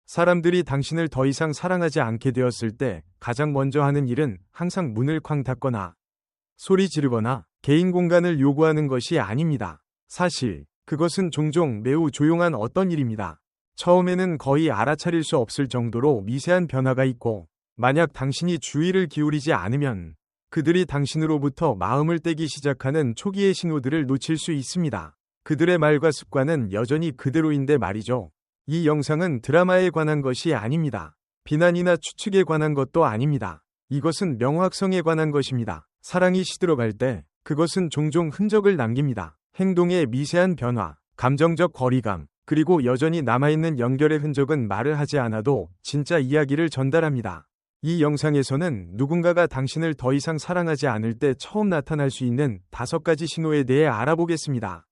사람들이 당신을 더 이상 사랑하지 않게 되었을 때 가장 먼저 하는 일은 항상 문을 쾅 닫거나 소리 지르거나 개인 공간을 요구하는 것이 아닙니다. 사실 그것은 종종 매우 조용한 어떤 일입니다. 처음에는 거의 알아차릴 수 없을 정도로 미세한 변화가 있고, 만약 당신이 주의를 기울이지 않으면 그들이 당신으로부터 마음을 떼기 시작하는 초기의 신호들을 놓칠 수 있습니다. 그들의 말과 습관은 여전히 그대로인데 말이죠. 이 영상은 드라마에 관한 것이 아닙니다. 비난이나 추측에 관한 것도 아닙니다. 이것은 명확성에 관한 것입니다. 사랑이 시들어갈 때 그것은 종종 흔적을 남깁니다. 행동의 미세한 변화, 감정적 거리감, 그리고 여전히 남아있는 연결의 흔적은 말을 하지 않아도 진짜 이야기를 전달합니다. 이 영상에서는 누군가가 당신을 더 이상 사랑하지 않을 때 처음 나타날 수 있는 5가지 신호에 대해 알아보겠습니다.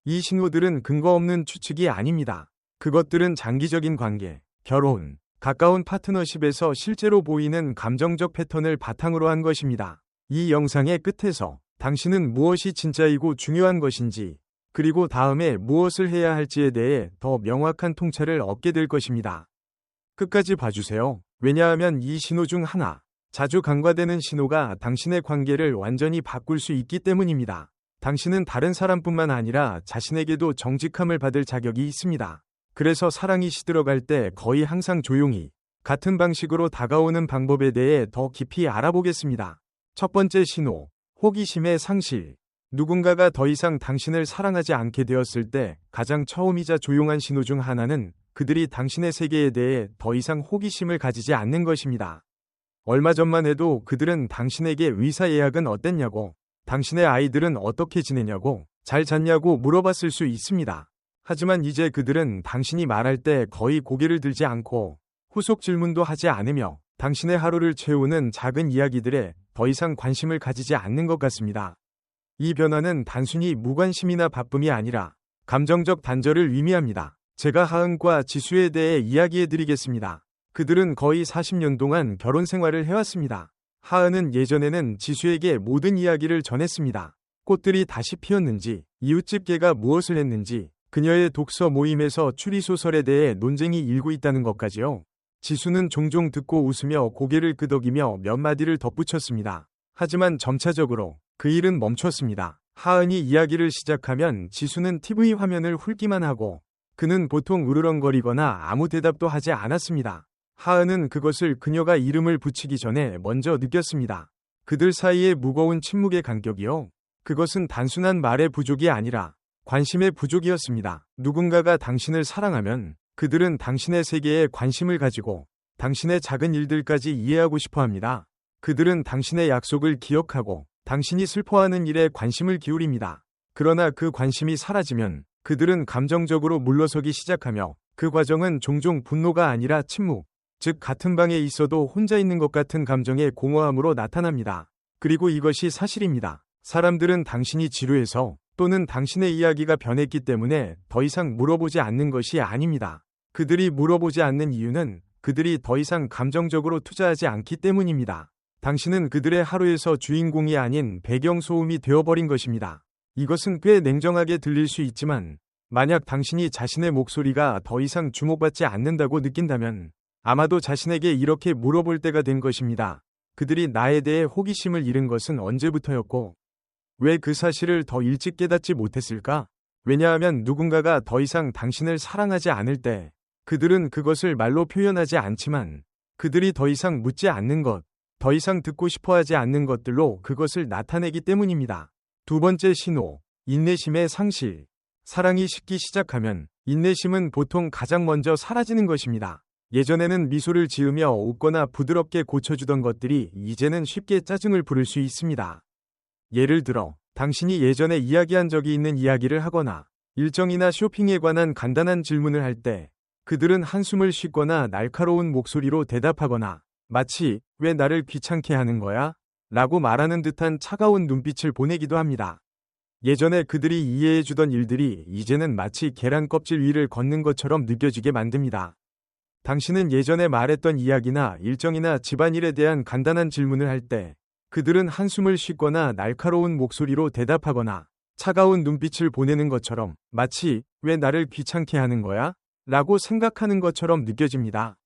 이 신호들은 근거 없는 추측이 아닙니다. 그것들은 장기적인 관계, 결혼, 가까운 파트너십에서 실제로 보이는 감정적 패턴을 바탕으로 한 것입니다. 이 영상의 끝에서 당신은 무엇이 진짜이고 중요한 것인지, 그리고 다음에 무엇을 해야 할지에 대해 더 명확한 통찰을 얻게 될 것입니다. 끝까지 봐주세요. 왜냐하면 이 신호 중 하나, 자주 간과되는 신호가 당신의 관계를 완전히 바꿀 수 있기 때문입니다. 당신은 다른 사람뿐만 아니라 자신에게도 정직함을 받을 자격이 있습니다. 그래서 사랑이 시들어갈 때 거의 항상 조용히, 같은 방식으로 다가오는 방법에 대해 더 깊이 알아보겠습니다. 첫 번째 신호, 호기심의 상실. 누군가가 더 이상 당신을 사랑하지 않게 되었을 때 가장 처음이자 조용한 신호 중 하나는 그들이 당신의 세계에 대해 더 이상 호기심을 가지지 않는 것입니다. 얼마 전만 해도 그들은 당신에게 의사 예약은 어땠냐고, 당신의 아이들은 어떻게 지내냐고, 잘 잤냐고 물어봤을 수 있습니다. 하지만 이제 그들은 당신이 말할 때 거의 고개를 들지 않고 후속 질문도 하지 않으며 당신의 하루를 채우는 작은 이야기들에 더 이상 관심을 가지지 않는 것 같습니다. 이 변화는 단순히 무관심이나 바쁨이 아니라 감정적 단절을 의미합니다. 제가 하은과 지수에 대해 이야기해 드리겠습니다. 그들은 거의 40년 동안 결혼 생활을 해왔습니다. 하은은 예전에는 지수에게 모든 이야기를 전했습니다. 꽃들이 다시 피었는지, 이웃집 개가 무엇을 했는지, 그녀의 독서 모임에서 추리소설에 대해 논쟁이 일고 있다는 것까지요. 지수는 종종 듣고 웃으며 고개를 끄덕이며 몇 마디를 덧붙였습니다. 하지만 점차적으로 그 일은 멈췄습니다. 하은이 이야기를 시작하면 지수는 TV 화면을 훑기만 하고 그는 보통 으르렁거리거나 아무 대답도 하지 않았습니다. 하은은 그것을 그녀가 이름을 붙이기 전에 먼저 느꼈습니다. 그들 사이의 무거운 침묵의 간격이요. 그것은 단순한 말의 부족이 아니라 관심의 부족이었습니다. 누군가가 당신을 사랑하면 그들은 당신의 세계에 관심을 가지고 당신의 작은 일들까지 이해하고 싶어 합니다. 그들은 당신의 약속을 기억하고 당신이 슬퍼하는 일에 관심을 기울입니다. 그러나 그 관심이 사라지면 그들은 감정적으로 물러서기 시작하며 그 과정은 종종 분노가 아니라 침묵, 즉 같은 방에 있어도 혼자 있는 것 같은 감정의 공허함으로 나타납니다. 그리고 이것이 사실입니다. 사람들은 당신이 지루해서 또는 당신의 이야기가 변했기 때문에 더 이상 물어보지 않는 것이 아닙니다. 그들이 물어보지 않는 이유는 그들이 더 이상 감정적으로 투자하지 않기 때문입니다. 당신은 그들의 하루에서 주인공이 아닌 배경소음이 되어버린 것입니다. 이것은 꽤 냉정하게 들릴 수 있지만 만약 당신이 자신의 목소리가 더 이상 주목받지 않는다고 느낀다면 아마도 자신에게 이렇게 물어볼 때가 된 것입니다. 그들이 나에 대해 호기심을 잃은 것은 언제부터였고 왜 그 사실을 더 일찍 깨닫지 못했을까? 왜냐하면 누군가가 더 이상 당신을 사랑하지 않을 때 그들은 그것을 말로 표현하지 않지만 그들이 더 이상 묻지 않는 것, 더 이상 듣고 싶어하지 않는 것들로 그것을 나타내기 때문입니다. 두 번째 신호, 인내심의 상실. 사랑이 식기 시작하면 인내심은 보통 가장 먼저 사라지는 것입니다. 예전에는 미소를 지으며 웃거나 부드럽게 고쳐주던 것들이 이제는 쉽게 짜증을 부를 수 있습니다. 예를 들어, 당신이 예전에 이야기한 적이 있는 이야기를 하거나 일정이나 쇼핑에 관한 간단한 질문을 할 때 그들은 한숨을 쉬거나 날카로운 목소리로 대답하거나 마치 왜 나를 귀찮게 하는 거야? 라고 말하는 듯한 차가운 눈빛을 보내기도 합니다. 예전에 그들이 이해해주던 일들이 이제는 마치 계란 껍질 위를 걷는 것처럼 느껴지게 만듭니다. 당신은 예전에 말했던 이야기나 일정이나 집안일에 대한 간단한 질문을 할 때 그들은 한숨을 쉬거나 날카로운 목소리로 대답하거나 차가운 눈빛을 보내는 것처럼 마치 왜 나를 귀찮게 하는 거야? 라고 생각하는 것처럼 느껴집니다.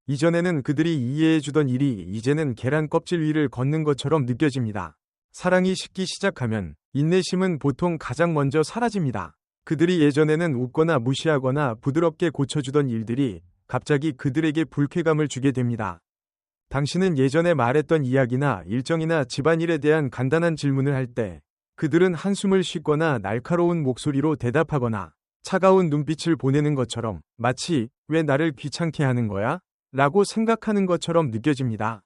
이전에는 그들이 이해해주던 일이 이제는 계란 껍질 위를 걷는 것처럼 느껴집니다. 사랑이 식기 시작하면 인내심은 보통 가장 먼저 사라집니다. 그들이 예전에는 웃거나 무시하거나 부드럽게 고쳐주던 일들이 갑자기 그들에게 불쾌감을 주게 됩니다. 당신은 예전에 말했던 이야기나 일정이나 집안일에 대한 간단한 질문을 할 때 그들은 한숨을 쉬거나 날카로운 목소리로 대답하거나 차가운 눈빛을 보내는 것처럼 마치 왜 나를 귀찮게 하는 거야? 라고 생각하는 것처럼 느껴집니다.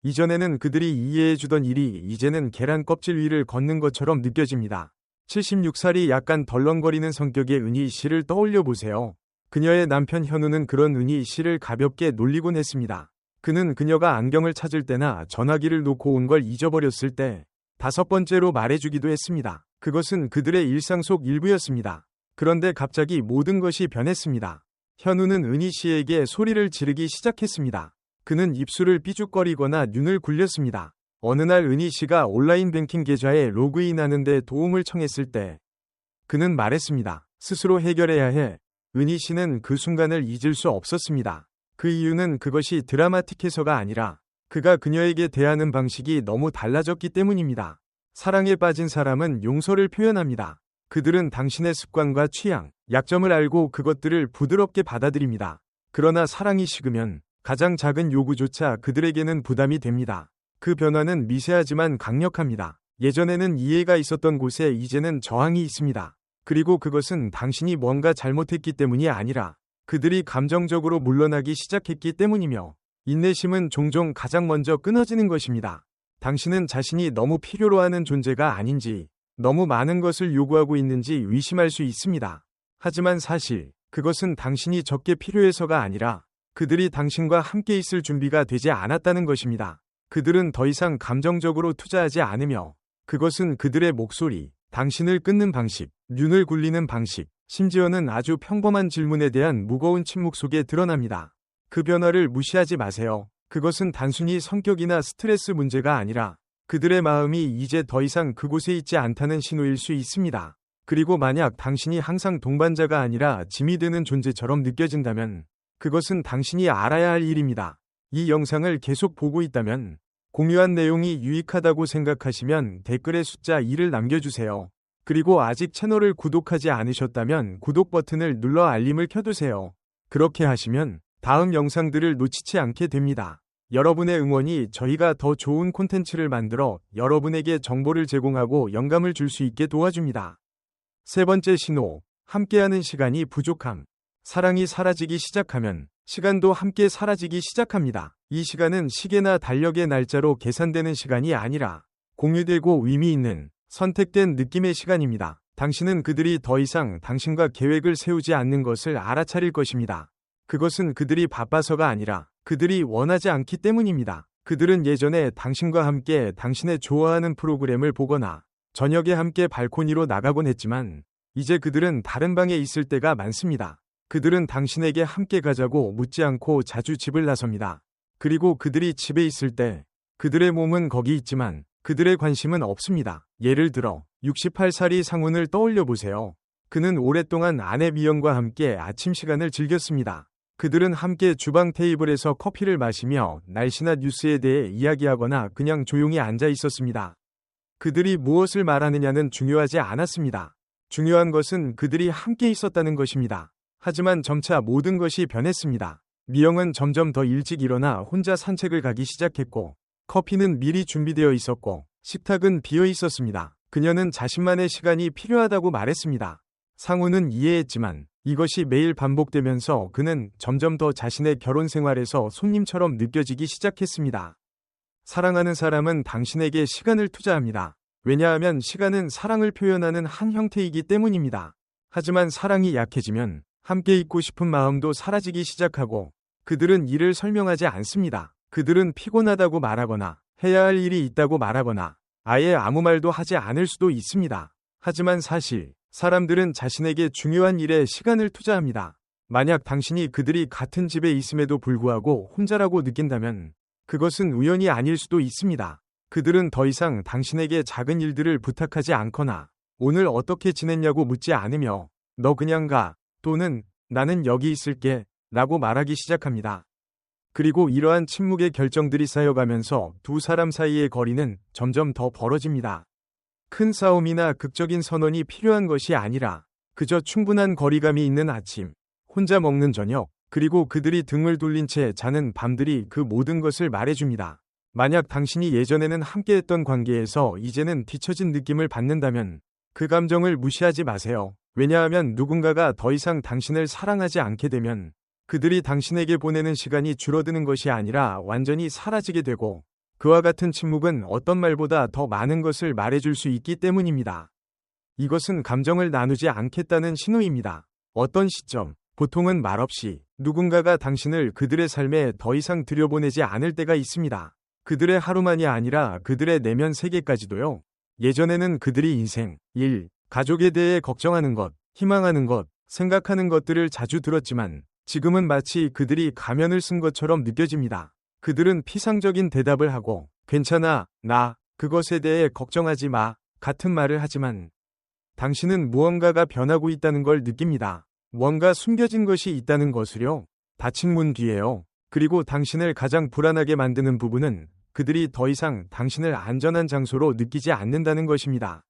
이전에는 그들이 이해해주던 일이 이제는 계란 껍질 위를 걷는 것처럼 느껴집니다. 76살이 약간 덜렁거리는 성격의 은희 씨를 떠올려 보세요. 그녀의 남편 현우는 그런 은희 씨를 가볍게 놀리곤 했습니다. 그는 그녀가 안경을 찾을 때나 전화기를 놓고 온 걸 잊어버렸을 때 5번째로 말해주기도 했습니다. 그것은 그들의 일상 속 일부였습니다. 그런데 갑자기 모든 것이 변했습니다. 현우는 은희 씨에게 소리를 지르기 시작했습니다. 그는 입술을 삐죽거리거나 눈을 굴렸습니다. 어느 날 은희 씨가 온라인 뱅킹 계좌에 로그인하는 데 도움을 청했을 때 그는 말했습니다. 스스로 해결해야 해. 은희 씨는 그 순간을 잊을 수 없었습니다. 그 이유는 그것이 드라마틱해서가 아니라 그가 그녀에게 대하는 방식이 너무 달라졌기 때문입니다. 사랑에 빠진 사람은 용서를 표현합니다. 그들은 당신의 습관과 취향, 약점을 알고 그것들을 부드럽게 받아들입니다. 그러나 사랑이 식으면 가장 작은 요구조차 그들에게는 부담이 됩니다. 그 변화는 미세하지만 강력합니다. 예전에는 이해가 있었던 곳에 이제는 저항이 있습니다. 그리고 그것은 당신이 뭔가 잘못했기 때문이 아니라 그들이 감정적으로 물러나기 시작했기 때문이며 인내심은 종종 가장 먼저 끊어지는 것입니다. 당신은 자신이 너무 필요로 하는 존재가 아닌지 너무 많은 것을 요구하고 있는지 의심할 수 있습니다. 하지만 사실 그것은 당신이 적게 필요해서가 아니라 그들이 당신과 함께 있을 준비가 되지 않았다는 것입니다. 그들은 더 이상 감정적으로 투자하지 않으며 그것은 그들의 목소리, 당신을 끊는 방식, 눈을 굴리는 방식, 심지어는 아주 평범한 질문에 대한 무거운 침묵 속에 드러납니다. 그 변화를 무시하지 마세요. 그것은 단순히 성격이나 스트레스 문제가 아니라 그들의 마음이 이제 더 이상 그곳에 있지 않다는 신호일 수 있습니다. 그리고 만약 당신이 항상 동반자가 아니라 짐이 되는 존재처럼 느껴진다면 그것은 당신이 알아야 할 일입니다. 이 영상을 계속 보고 있다면 공유한 내용이 유익하다고 생각하시면 댓글에 숫자 2를 남겨주세요. 그리고 아직 채널을 구독하지 않으셨다면 구독 버튼을 눌러 알림을 켜두세요. 그렇게 하시면 다음 영상들을 놓치지 않게 됩니다. 여러분의 응원이 저희가 더 좋은 콘텐츠를 만들어 여러분에게 정보를 제공하고 영감을 줄 수 있게 도와줍니다. 세 번째 신호, 함께하는 시간이 부족함. 사랑이 사라지기 시작하면 시간도 함께 사라지기 시작합니다. 이 시간은 시계나 달력의 날짜로 계산되는 시간이 아니라 공유되고 의미 있는 선택된 느낌의 시간입니다. 당신은 그들이 더 이상 당신과 계획을 세우지 않는 것을 알아차릴 것입니다. 그것은 그들이 바빠서가 아니라 그들이 원하지 않기 때문입니다. 그들은 예전에 당신과 함께 당신의 좋아하는 프로그램을 보거나 저녁에 함께 발코니로 나가곤 했지만 이제 그들은 다른 방에 있을 때가 많습니다. 그들은 당신에게 함께 가자고 묻지 않고 자주 집을 나섭니다. 그리고 그들이 집에 있을 때 그들의 몸은 거기 있지만 그들의 관심은 없습니다. 예를 들어 68살이 상훈을 떠올려 보세요. 그는 오랫동안 아내 미영과 함께 아침 시간을 즐겼습니다. 그들은 함께 주방 테이블에서 커피를 마시며 날씨나 뉴스에 대해 이야기하거나 그냥 조용히 앉아 있었습니다. 그들이 무엇을 말하느냐는 중요하지 않았습니다. 중요한 것은 그들이 함께 있었다는 것입니다. 하지만 점차 모든 것이 변했습니다. 미영은 점점 더 일찍 일어나 혼자 산책을 가기 시작했고 커피는 미리 준비되어 있었고 식탁은 비어 있었습니다. 그녀는 자신만의 시간이 필요하다고 말했습니다. 상우는 이해했지만 이것이 매일 반복되면서 그는 점점 더 자신의 결혼 생활에서 손님처럼 느껴지기 시작했습니다. 사랑하는 사람은 당신에게 시간을 투자합니다. 왜냐하면 시간은 사랑을 표현하는 한 형태이기 때문입니다. 하지만 사랑이 약해지면 함께 있고 싶은 마음도 사라지기 시작하고 그들은 이를 설명하지 않습니다. 그들은 피곤하다고 말하거나 해야 할 일이 있다고 말하거나 아예 아무 말도 하지 않을 수도 있습니다. 하지만 사실 사람들은 자신에게 중요한 일에 시간을 투자합니다. 만약 당신이 그들이 같은 집에 있음에도 불구하고 혼자라고 느낀다면 그것은 우연이 아닐 수도 있습니다. 그들은 더 이상 당신에게 작은 일들을 부탁하지 않거나 오늘 어떻게 지냈냐고 묻지 않으며 너 그냥 가 또는 나는 여기 있을게 라고 말하기 시작합니다. 그리고 이러한 침묵의 결정들이 쌓여가면서 두 사람 사이의 거리는 점점 더 벌어집니다. 큰 싸움이나 극적인 선언이 필요한 것이 아니라 그저 충분한 거리감이 있는 아침, 혼자 먹는 저녁, 그리고 그들이 등을 돌린 채 자는 밤들이 그 모든 것을 말해줍니다. 만약 당신이 예전에는 함께했던 관계에서 이제는 뒤처진 느낌을 받는다면 그 감정을 무시하지 마세요. 왜냐하면 누군가가 더 이상 당신을 사랑하지 않게 되면 그들이 당신에게 보내는 시간이 줄어드는 것이 아니라 완전히 사라지게 되고 그와 같은 침묵은 어떤 말보다 더 많은 것을 말해줄 수 있기 때문입니다. 이것은 감정을 나누지 않겠다는 신호입니다. 어떤 시점, 보통은 말없이 누군가가 당신을 그들의 삶에 더 이상 들여보내지 않을 때가 있습니다. 그들의 하루만이 아니라 그들의 내면 세계까지도요. 예전에는 그들이 인생, 일, 가족에 대해 걱정하는 것, 희망하는 것, 생각하는 것들을 자주 들었지만 지금은 마치 그들이 가면을 쓴 것처럼 느껴집니다. 그들은 피상적인 대답을 하고 괜찮아, 나, 그것에 대해 걱정하지 마 같은 말을 하지만 당신은 무언가가 변하고 있다는 걸 느낍니다. 뭔가 숨겨진 것이 있다는 것을요. 닫힌 문 뒤에요. 그리고 당신을 가장 불안하게 만드는 부분은 그들이 더 이상 당신을 안전한 장소로 느끼지 않는다는 것입니다.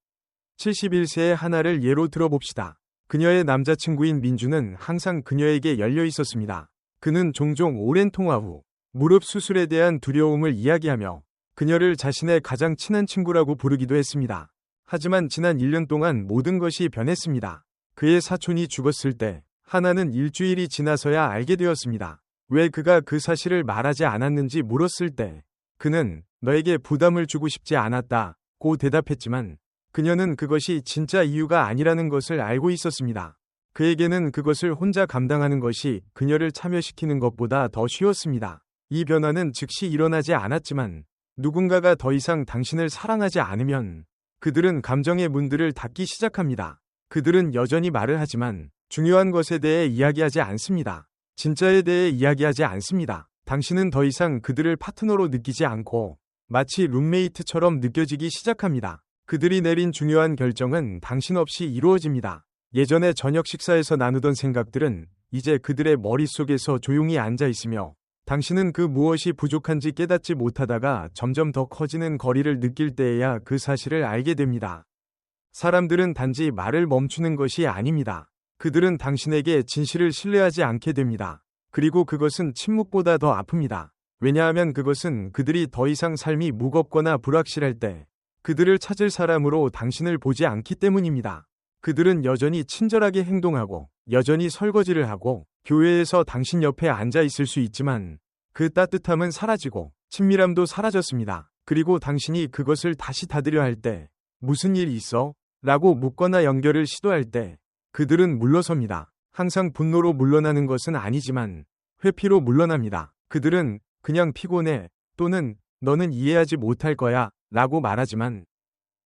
71세의 하나를 예로 들어봅시다. 그녀의 남자친구인 민주는 항상 그녀에게 열려 있었습니다. 그는 종종 오랜 통화 후 무릎 수술에 대한 두려움을 이야기하며 그녀를 자신의 가장 친한 친구라고 부르기도 했습니다. 하지만 지난 1년 동안 모든 것이 변했습니다. 그의 사촌이 죽었을 때 하나는 일주일이 지나서야 알게 되었습니다. 왜 그가 그 사실을 말하지 않았는지 물었을 때 그는 너에게 부담을 주고 싶지 않았다고 대답했지만 그녀는 그것이 진짜 이유가 아니라는 것을 알고 있었습니다. 그에게는 그것을 혼자 감당하는 것이 그녀를 참여시키는 것보다 더 쉬웠습니다. 이 변화는 즉시 일어나지 않았지만 누군가가 더 이상 당신을 사랑하지 않으면 그들은 감정의 문들을 닫기 시작합니다. 그들은 여전히 말을 하지만 중요한 것에 대해 이야기하지 않습니다. 진짜에 대해 이야기하지 않습니다. 당신은 더 이상 그들을 파트너로 느끼지 않고 마치 룸메이트처럼 느껴지기 시작합니다. 그들이 내린 중요한 결정은 당신 없이 이루어집니다. 예전에 저녁 식사에서 나누던 생각들은 이제 그들의 머릿속에서 조용히 앉아 있으며 당신은 그 무엇이 부족한지 깨닫지 못하다가 점점 더 커지는 거리를 느낄 때에야 그 사실을 알게 됩니다. 사람들은 단지 말을 멈추는 것이 아닙니다. 그들은 당신에게 진실을 신뢰하지 않게 됩니다. 그리고 그것은 침묵보다 더 아픕니다. 왜냐하면 그것은 그들이 더 이상 삶이 무겁거나 불확실할 때 그들을 찾을 사람으로 당신을 보지 않기 때문입니다. 그들은 여전히 친절하게 행동하고 여전히 설거지를 하고 교회에서 당신 옆에 앉아 있을 수 있지만 그 따뜻함은 사라지고 친밀함도 사라졌습니다. 그리고 당신이 그것을 다시 닫으려 할 때 무슨 일 있어? 라고 묻거나 연결을 시도할 때 그들은 물러섭니다. 항상 분노로 물러나는 것은 아니지만 회피로 물러납니다. 그들은 그냥 피곤해 또는 너는 이해하지 못할 거야 라고 말하지만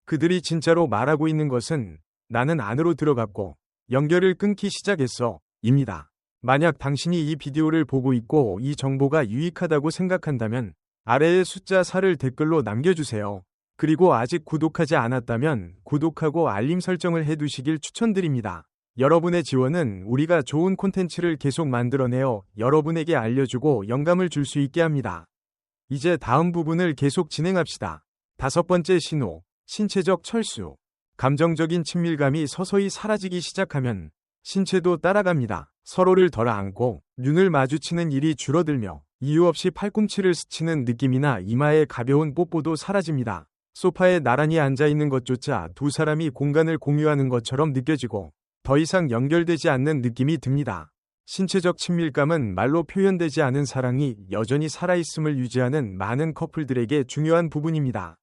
그들이 진짜로 말하고 있는 것은 나는 안으로 들어갔고 연결을 끊기 시작했어 입니다. 만약 당신이 이 비디오를 보고 있고 이 정보가 유익하다고 생각한다면 아래의 숫자 4를 댓글로 남겨주세요. 그리고 아직 구독하지 않았다면 구독하고 알림 설정을 해두시길 추천드립니다. 여러분의 지원은 우리가 좋은 콘텐츠를 계속 만들어내어 여러분에게 알려주고 영감을 줄 수 있게 합니다. 이제 다음 부분을 계속 진행합시다. 5번째 신호, 신체적 철수. 감정적인 친밀감이 서서히 사라지기 시작하면 신체도 따라갑니다. 서로를 덜 안고 눈을 마주치는 일이 줄어들며 이유 없이 팔꿈치를 스치는 느낌이나 이마의 가벼운 뽀뽀도 사라집니다. 소파에 나란히 앉아있는 것조차 두 사람이 공간을 공유하는 것처럼 느껴지고 더 이상 연결되지 않는 느낌이 듭니다. 신체적 친밀감은 말로 표현되지 않은 사랑이 여전히 살아있음을 유지하는 많은 커플들에게 중요한 부분입니다.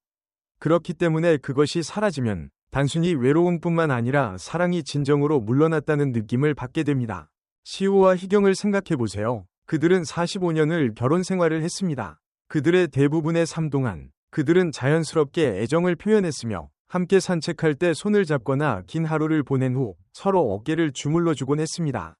그렇기 때문에 그것이 사라지면 단순히 외로움뿐만 아니라 사랑이 진정으로 물러났다는 느낌을 받게 됩니다. 시호와 희경을 생각해보세요. 그들은 45년을 결혼 생활을 했습니다. 그들의 대부분의 삶 동안 그들은 자연스럽게 애정을 표현했으며 함께 산책할 때 손을 잡거나 긴 하루를 보낸 후 서로 어깨를 주물러주곤 했습니다.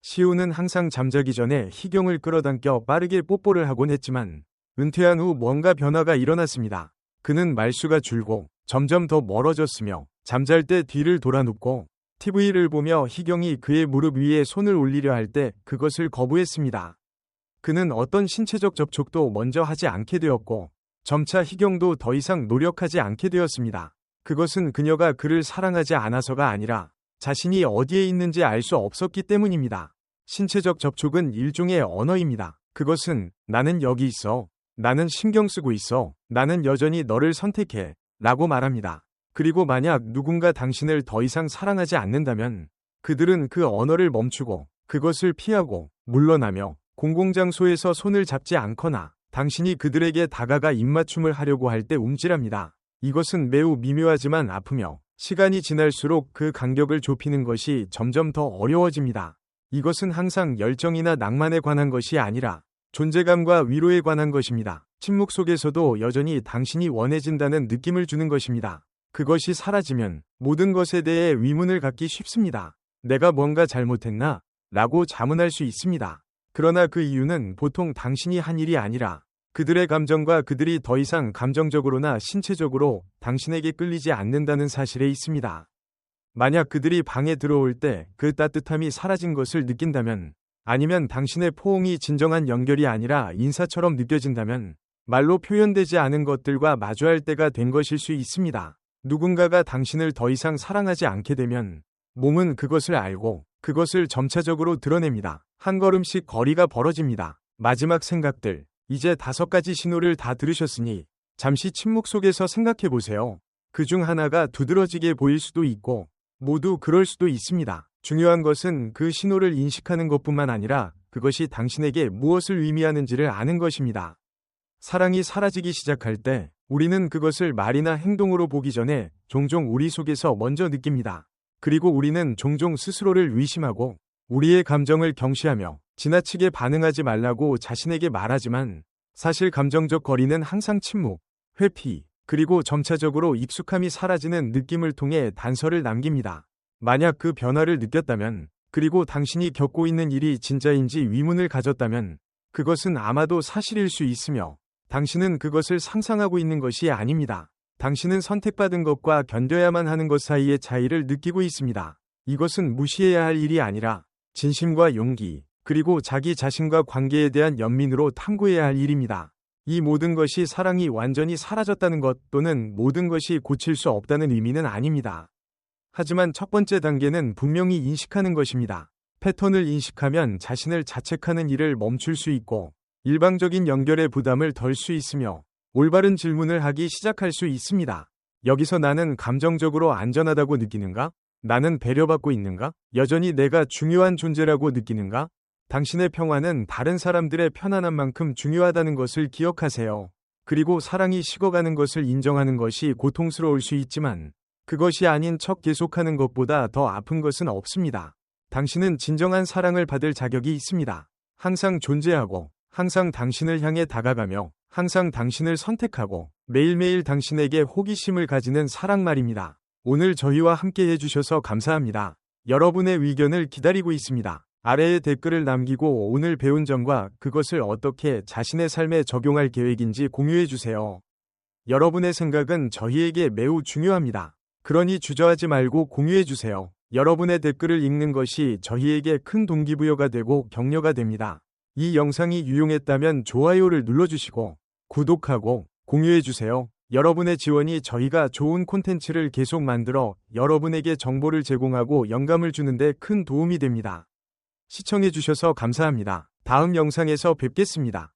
시호는 항상 잠자기 전에 희경을 끌어당겨 빠르게 뽀뽀를 하곤 했지만 은퇴한 후 뭔가 변화가 일어났습니다. 그는 말수가 줄고 점점 더 멀어졌으며 잠잘 때 뒤를 돌아 눕고 TV를 보며 희경이 그의 무릎 위에 손을 올리려 할 때 그것을 거부했습니다. 그는 어떤 신체적 접촉도 먼저 하지 않게 되었고 점차 희경도 더 이상 노력하지 않게 되었습니다. 그것은 그녀가 그를 사랑하지 않아서가 아니라 자신이 어디에 있는지 알 수 없었기 때문입니다. 신체적 접촉은 일종의 언어입니다. 그것은 나는 여기 있어. 나는 신경 쓰고 있어. 나는 여전히 너를 선택해. 라고 말합니다. 그리고 만약 누군가 당신을 더 이상 사랑하지 않는다면 그들은 그 언어를 멈추고 그것을 피하고 물러나며 공공장소에서 손을 잡지 않거나 당신이 그들에게 다가가 입맞춤을 하려고 할 때 움찔합니다. 이것은 매우 미묘하지만 아프며 시간이 지날수록 그 간격을 좁히는 것이 점점 더 어려워집니다. 이것은 항상 열정이나 낭만에 관한 것이 아니라 존재감과 위로에 관한 것입니다. 침묵 속에서도 여전히 당신이 원해진다는 느낌을 주는 것입니다. 그것이 사라지면 모든 것에 대해 의문을 갖기 쉽습니다. 내가 뭔가 잘못했나? 라고 자문할 수 있습니다. 그러나 그 이유는 보통 당신이 한 일이 아니라 그들의 감정과 그들이 더 이상 감정적으로나 신체적으로 당신에게 끌리지 않는다는 사실에 있습니다. 만약 그들이 방에 들어올 때 그 따뜻함이 사라진 것을 느낀다면, 아니면 당신의 포옹이 진정한 연결이 아니라 인사처럼 느껴진다면 말로 표현되지 않은 것들과 마주할 때가 된 것일 수 있습니다. 누군가가 당신을 더 이상 사랑하지 않게 되면 몸은 그것을 알고 그것을 점차적으로 드러냅니다. 한 걸음씩 거리가 벌어집니다. 마지막 생각들. 이제 5가지 신호를 다 들으셨으니 잠시 침묵 속에서 생각해 보세요. 그 중 하나가 두드러지게 보일 수도 있고 모두 그럴 수도 있습니다. 중요한 것은 그 신호를 인식하는 것뿐만 아니라 그것이 당신에게 무엇을 의미하는지를 아는 것입니다. 사랑이 사라지기 시작할 때 우리는 그것을 말이나 행동으로 보기 전에 종종 우리 속에서 먼저 느낍니다. 그리고 우리는 종종 스스로를 의심하고 우리의 감정을 경시하며 지나치게 반응하지 말라고 자신에게 말하지만 사실 감정적 거리는 항상 침묵, 회피, 그리고 점차적으로 익숙함이 사라지는 느낌을 통해 단서를 남깁니다. 만약 그 변화를 느꼈다면, 그리고 당신이 겪고 있는 일이 진짜인지 의문을 가졌다면 그것은 아마도 사실일 수 있으며 당신은 그것을 상상하고 있는 것이 아닙니다. 당신은 선택받은 것과 견뎌야만 하는 것 사이의 차이를 느끼고 있습니다. 이것은 무시해야 할 일이 아니라 진심과 용기, 그리고 자기 자신과 관계에 대한 연민으로 탐구해야 할 일입니다. 이 모든 것이 사랑이 완전히 사라졌다는 것 또는 모든 것이 고칠 수 없다는 의미는 아닙니다. 하지만 첫 번째 단계는 분명히 인식하는 것입니다. 패턴을 인식하면 자신을 자책하는 일을 멈출 수 있고 일방적인 연결의 부담을 덜 수 있으며 올바른 질문을 하기 시작할 수 있습니다. 여기서 나는 감정적으로 안전하다고 느끼는가? 나는 배려받고 있는가? 여전히 내가 중요한 존재라고 느끼는가? 당신의 평화는 다른 사람들의 편안함만큼 중요하다는 것을 기억하세요. 그리고 사랑이 식어가는 것을 인정하는 것이 고통스러울 수 있지만 그것이 아닌 척 계속하는 것보다 더 아픈 것은 없습니다. 당신은 진정한 사랑을 받을 자격이 있습니다. 항상 존재하고 항상 당신을 향해 다가가며 항상 당신을 선택하고 매일매일 당신에게 호기심을 가지는 사랑 말입니다. 오늘 저희와 함께 해주셔서 감사합니다. 여러분의 의견을 기다리고 있습니다. 아래에 댓글을 남기고 오늘 배운 점과 그것을 어떻게 자신의 삶에 적용할 계획인지 공유해주세요. 여러분의 생각은 저희에게 매우 중요합니다. 그러니 주저하지 말고 공유해주세요. 여러분의 댓글을 읽는 것이 저희에게 큰 동기부여가 되고 격려가 됩니다. 이 영상이 유용했다면 좋아요를 눌러주시고 구독하고 공유해주세요. 여러분의 지원이 저희가 좋은 콘텐츠를 계속 만들어 여러분에게 정보를 제공하고 영감을 주는데 큰 도움이 됩니다. 시청해주셔서 감사합니다. 다음 영상에서 뵙겠습니다.